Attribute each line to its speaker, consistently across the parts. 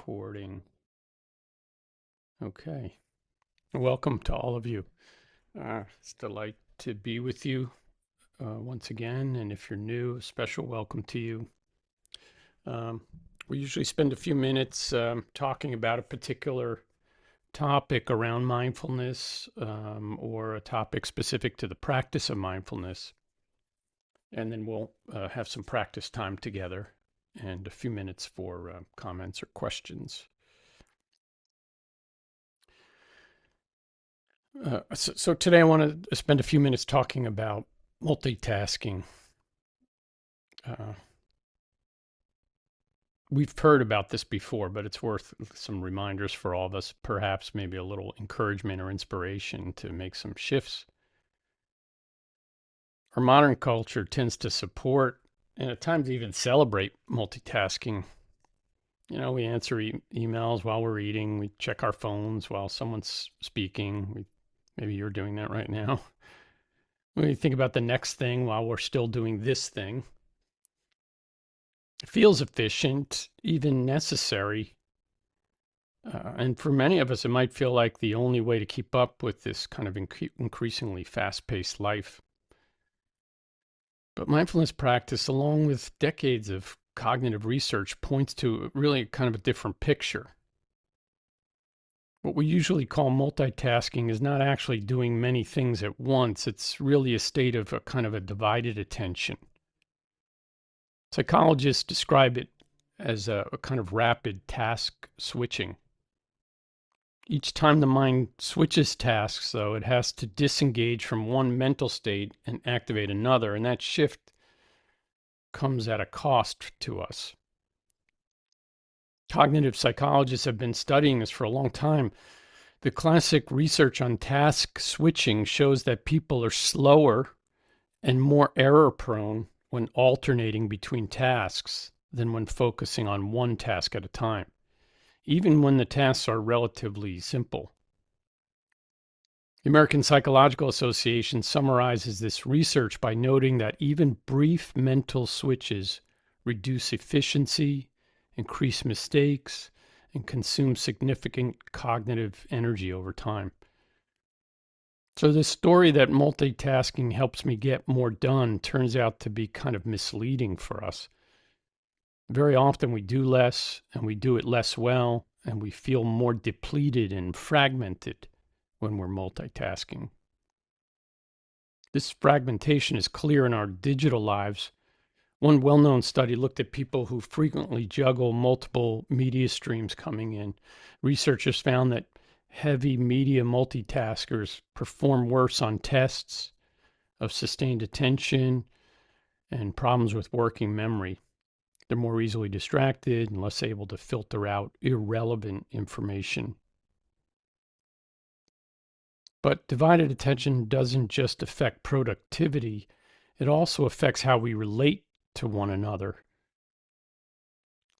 Speaker 1: Recording. Okay. Welcome to all of you. It's a delight to be with you once again. And if you're new, a special welcome to you. We usually spend a few minutes talking about a particular topic around mindfulness or a topic specific to the practice of mindfulness. And then we'll have some practice time together and a few minutes for comments or questions. So today I want to spend a few minutes talking about multitasking. We've heard about this before, but it's worth some reminders for all of us, perhaps maybe a little encouragement or inspiration to make some shifts. Our modern culture tends to support and at times even celebrate multitasking. You know, we answer emails while we're eating, we check our phones while someone's speaking. Maybe you're doing that right now. When you think about the next thing while we're still doing this thing, it feels efficient, even necessary. And for many of us, it might feel like the only way to keep up with this kind of increasingly fast-paced life. But mindfulness practice, along with decades of cognitive research, points to really kind of a different picture. What we usually call multitasking is not actually doing many things at once. It's really a state of a kind of a divided attention. Psychologists describe it as a kind of rapid task switching. Each time the mind switches tasks, though, it has to disengage from one mental state and activate another, and that shift comes at a cost to us. Cognitive psychologists have been studying this for a long time. The classic research on task switching shows that people are slower and more error prone when alternating between tasks than when focusing on one task at a time, even when the tasks are relatively simple. The American Psychological Association summarizes this research by noting that even brief mental switches reduce efficiency, increase mistakes, and consume significant cognitive energy over time. So the story that multitasking helps me get more done turns out to be kind of misleading for us. Very often we do less and we do it less well, and we feel more depleted and fragmented when we're multitasking. This fragmentation is clear in our digital lives. One well-known study looked at people who frequently juggle multiple media streams coming in. Researchers found that heavy media multitaskers perform worse on tests of sustained attention and problems with working memory. They're more easily distracted and less able to filter out irrelevant information. But divided attention doesn't just affect productivity, it also affects how we relate to one another.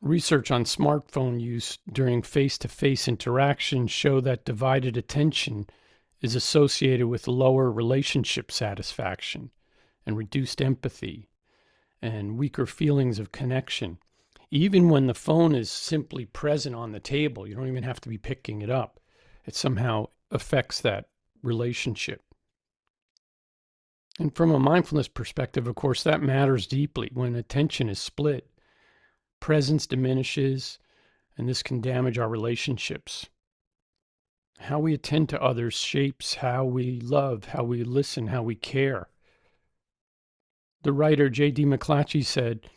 Speaker 1: Research on smartphone use during face-to-face interaction show that divided attention is associated with lower relationship satisfaction and reduced empathy and weaker feelings of connection. Even when the phone is simply present on the table, you don't even have to be picking it up. It somehow affects that relationship. And from a mindfulness perspective, of course, that matters deeply. When attention is split, presence diminishes, and this can damage our relationships. How we attend to others shapes how we love, how we listen, how we care. The writer J.D. McClatchy said,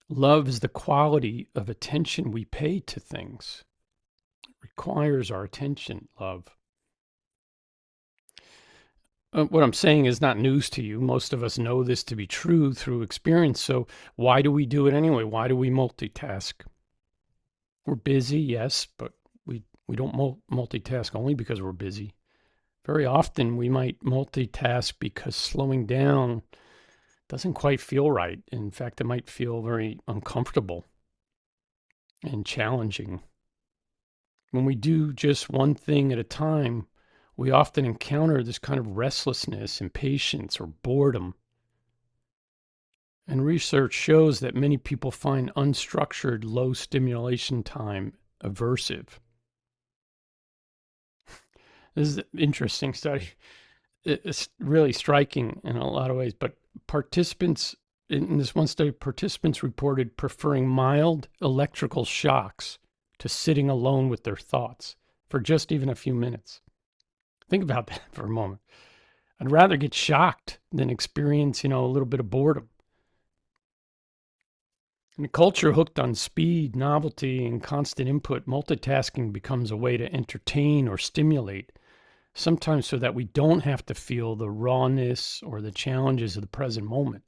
Speaker 1: "Love is the quality of attention we pay to things. It requires our attention, love." What I'm saying is not news to you. Most of us know this to be true through experience. So why do we do it anyway? Why do we multitask? We're busy, yes, but we don't multitask only because we're busy. Very often we might multitask because slowing down doesn't quite feel right. In fact, it might feel very uncomfortable and challenging. When we do just one thing at a time, we often encounter this kind of restlessness, impatience, or boredom. And research shows that many people find unstructured, low stimulation time aversive. This is an interesting study. It's really striking in a lot of ways, but participants in this one study, participants reported preferring mild electrical shocks to sitting alone with their thoughts for just even a few minutes. Think about that for a moment. I'd rather get shocked than experience, a little bit of boredom. In a culture hooked on speed, novelty, and constant input, multitasking becomes a way to entertain or stimulate, sometimes so that we don't have to feel the rawness or the challenges of the present moment.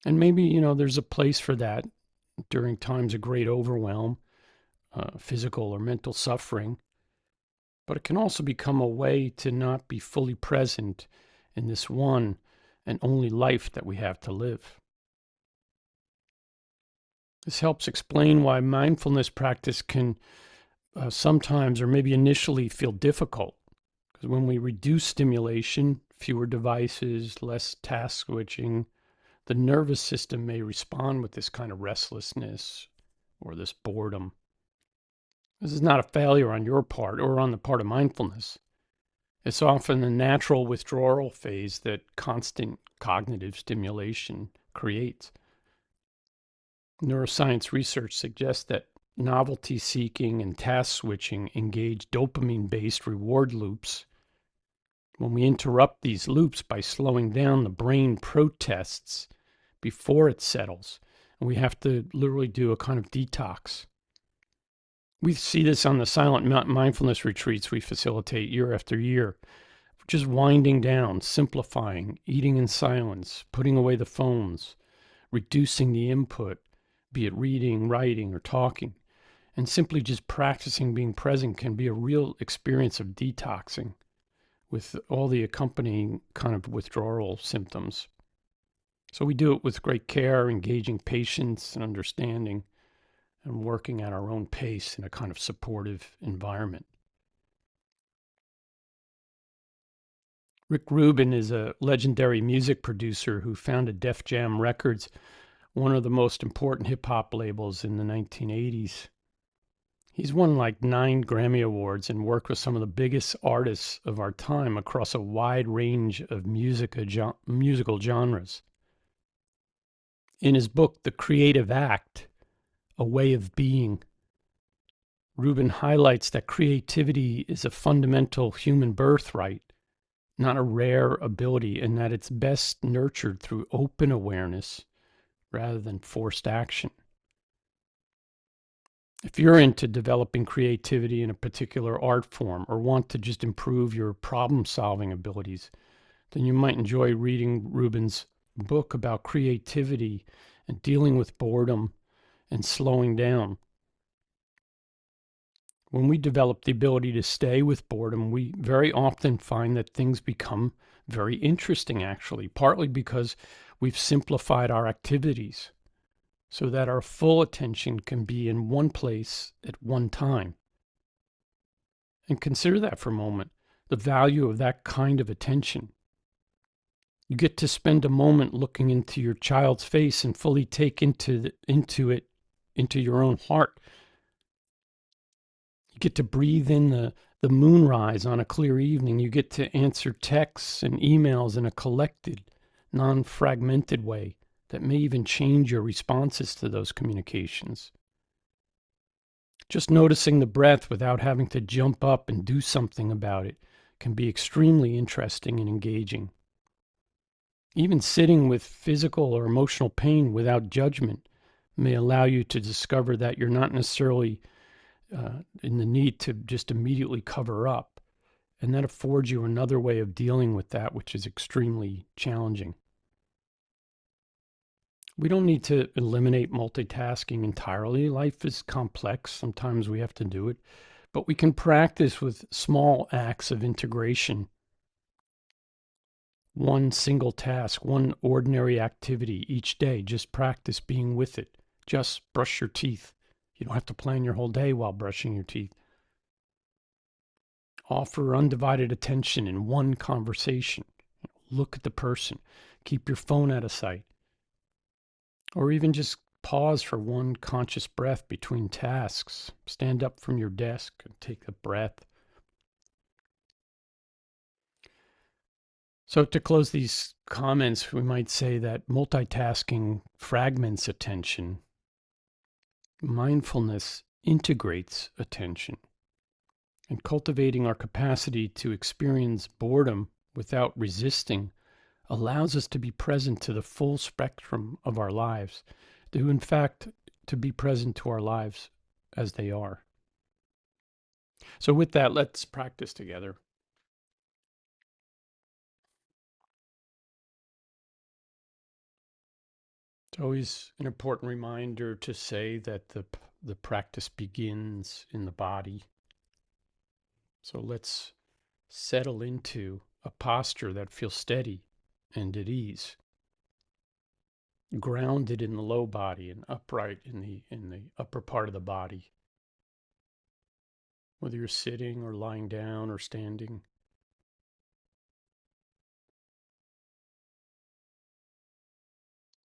Speaker 1: And maybe, there's a place for that during times of great overwhelm, physical or mental suffering. But it can also become a way to not be fully present in this one and only life that we have to live. This helps explain why mindfulness practice can sometimes or maybe initially feel difficult. Because when we reduce stimulation, fewer devices, less task switching, the nervous system may respond with this kind of restlessness or this boredom. This is not a failure on your part or on the part of mindfulness. It's often the natural withdrawal phase that constant cognitive stimulation creates. Neuroscience research suggests that novelty seeking and task switching engage dopamine-based reward loops. When we interrupt these loops by slowing down, the brain protests before it settles, and we have to literally do a kind of detox. We see this on the silent mindfulness retreats we facilitate year after year. Just winding down, simplifying, eating in silence, putting away the phones, reducing the input, be it reading, writing, or talking, and simply just practicing being present can be a real experience of detoxing with all the accompanying kind of withdrawal symptoms. So we do it with great care, engaging patience and understanding, and working at our own pace in a kind of supportive environment. Rick Rubin is a legendary music producer who founded Def Jam Records, one of the most important hip-hop labels in the 1980s. He's won like 9 Grammy Awards and worked with some of the biggest artists of our time across a wide range of musical genres. In his book, The Creative Act, A Way of Being, Rubin highlights that creativity is a fundamental human birthright, not a rare ability, and that it's best nurtured through open awareness rather than forced action. If you're into developing creativity in a particular art form or want to just improve your problem-solving abilities, then you might enjoy reading Rubin's book about creativity and dealing with boredom and slowing down. When we develop the ability to stay with boredom, we very often find that things become very interesting, actually, partly because we've simplified our activities so that our full attention can be in one place at one time. And consider that for a moment, the value of that kind of attention. You get to spend a moment looking into your child's face and fully take into your own heart. You get to breathe in the moonrise on a clear evening. You get to answer texts and emails in a collected, non-fragmented way that may even change your responses to those communications. Just noticing the breath without having to jump up and do something about it can be extremely interesting and engaging. Even sitting with physical or emotional pain without judgment may allow you to discover that you're not necessarily in the need to just immediately cover up. And that affords you another way of dealing with that, which is extremely challenging. We don't need to eliminate multitasking entirely. Life is complex. Sometimes we have to do it. But we can practice with small acts of integration. One single task, one ordinary activity each day. Just practice being with it. Just brush your teeth. You don't have to plan your whole day while brushing your teeth. Offer undivided attention in one conversation. Look at the person. Keep your phone out of sight. Or even just pause for one conscious breath between tasks. Stand up from your desk and take a breath. So, to close these comments, we might say that multitasking fragments attention. Mindfulness integrates attention. And cultivating our capacity to experience boredom without resisting allows us to be present to the full spectrum of our lives, to in fact to be present to our lives as they are. So with that, let's practice together. It's always an important reminder to say that the practice begins in the body. So let's settle into a posture that feels steady and at ease, grounded in the low body and upright in the upper part of the body. Whether you're sitting or lying down or standing.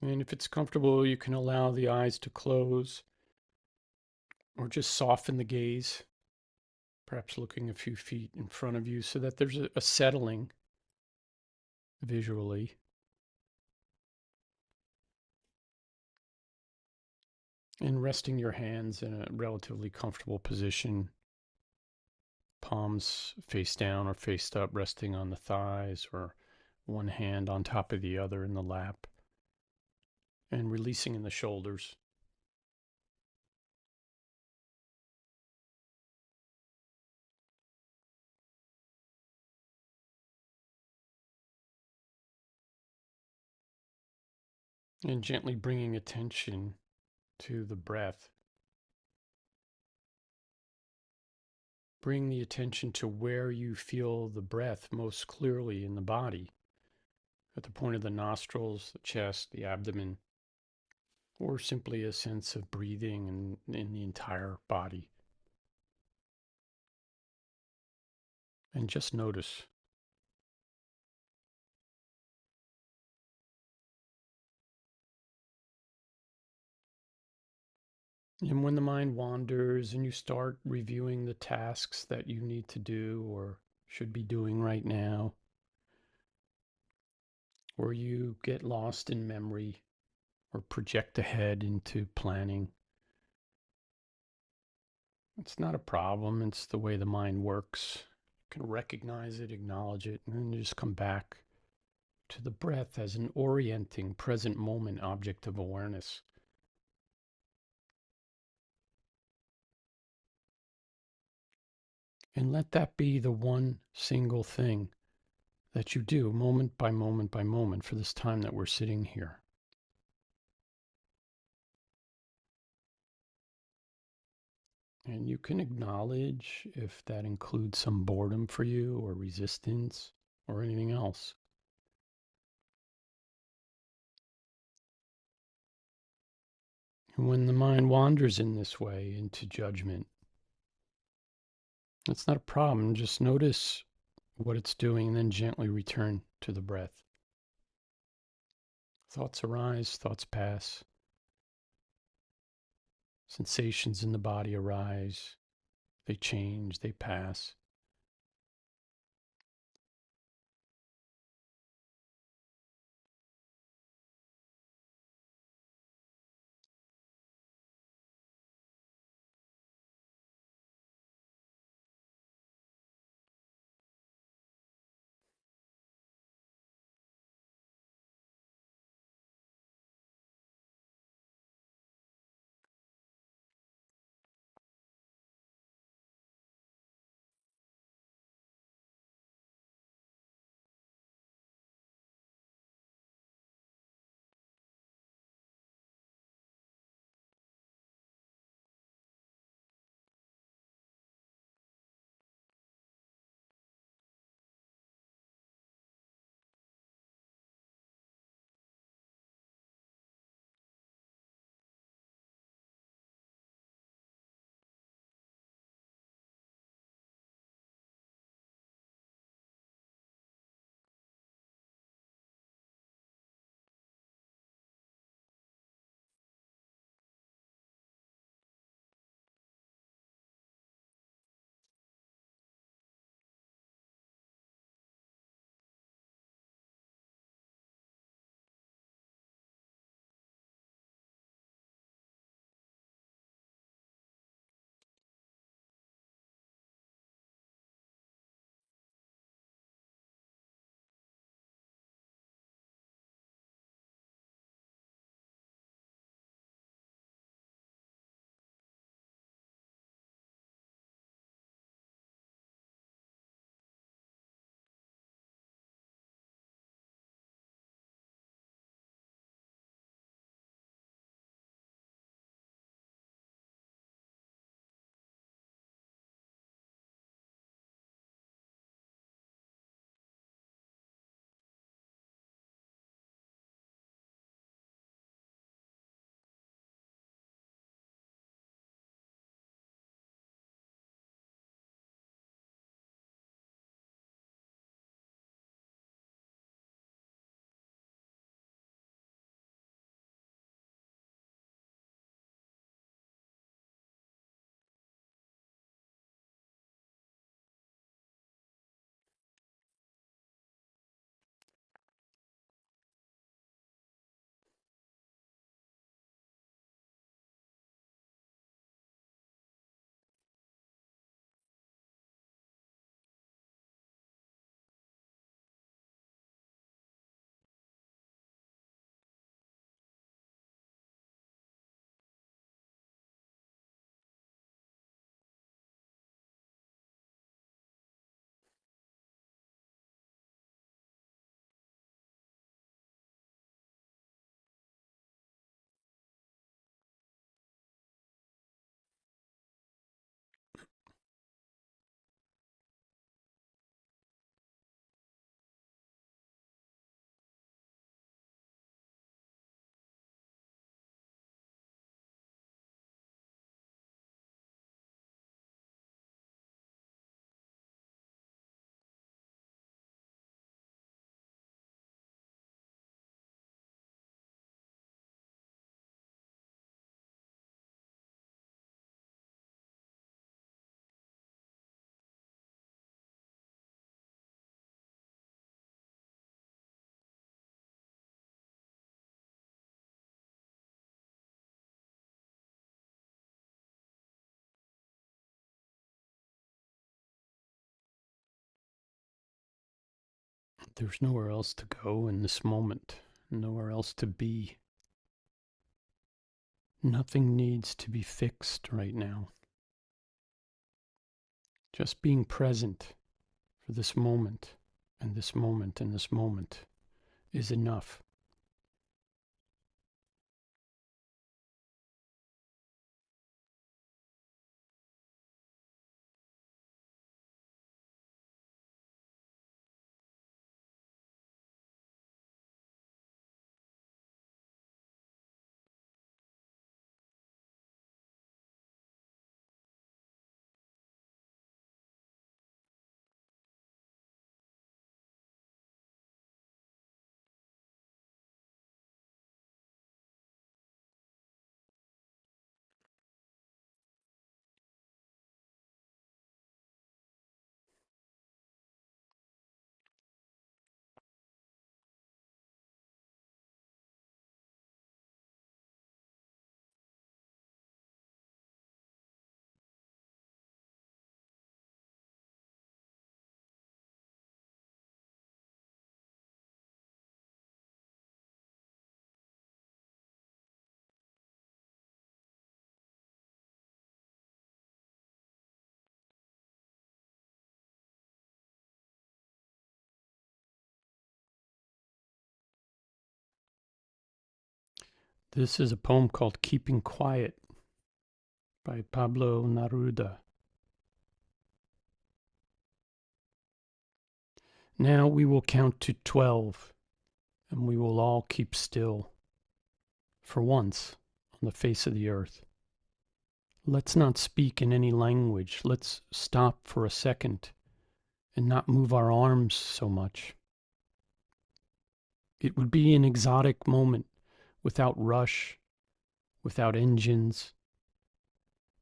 Speaker 1: And if it's comfortable, you can allow the eyes to close or just soften the gaze, perhaps looking a few feet in front of you so that there's a settling visually. And resting your hands in a relatively comfortable position, palms face down or face up, resting on the thighs or one hand on top of the other in the lap, and releasing in the shoulders. And gently bringing attention to the breath. Bring the attention to where you feel the breath most clearly in the body, at the point of the nostrils, the chest, the abdomen, or simply a sense of breathing in the entire body. And just notice. And when the mind wanders and you start reviewing the tasks that you need to do or should be doing right now, or you get lost in memory or project ahead into planning, it's not a problem. It's the way the mind works. You can recognize it, acknowledge it, and then just come back to the breath as an orienting, present moment object of awareness. And let that be the one single thing that you do moment by moment by moment for this time that we're sitting here. And you can acknowledge if that includes some boredom for you or resistance or anything else. And when the mind wanders in this way into judgment, it's not a problem. Just notice what it's doing and then gently return to the breath. Thoughts arise, thoughts pass. Sensations in the body arise, they change, they pass. There's nowhere else to go in this moment, nowhere else to be. Nothing needs to be fixed right now. Just being present for this moment and this moment and this moment is enough. This is a poem called Keeping Quiet by Pablo Neruda. Now we will count to 12, and we will all keep still for once on the face of the earth. Let's not speak in any language. Let's stop for a second and not move our arms so much. It would be an exotic moment without rush, without engines.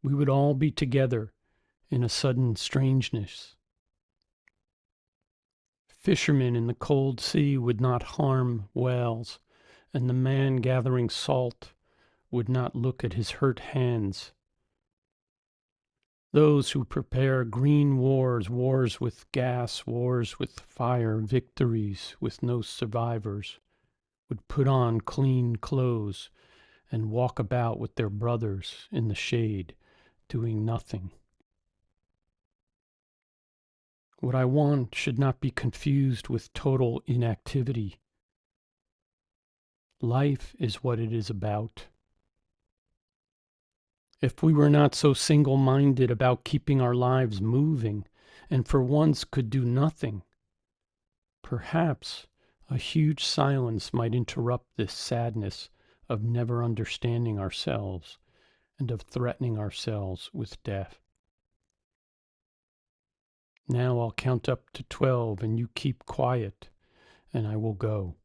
Speaker 1: We would all be together in a sudden strangeness. Fishermen in the cold sea would not harm whales, and the man gathering salt would not look at his hurt hands. Those who prepare green wars, wars with gas, wars with fire, victories with no survivors, would put on clean clothes and walk about with their brothers in the shade, doing nothing. What I want should not be confused with total inactivity. Life is what it is about. If we were not so single-minded about keeping our lives moving, and for once could do nothing, perhaps a huge silence might interrupt this sadness of never understanding ourselves and of threatening ourselves with death. Now I'll count up to 12 and you keep quiet and I will go.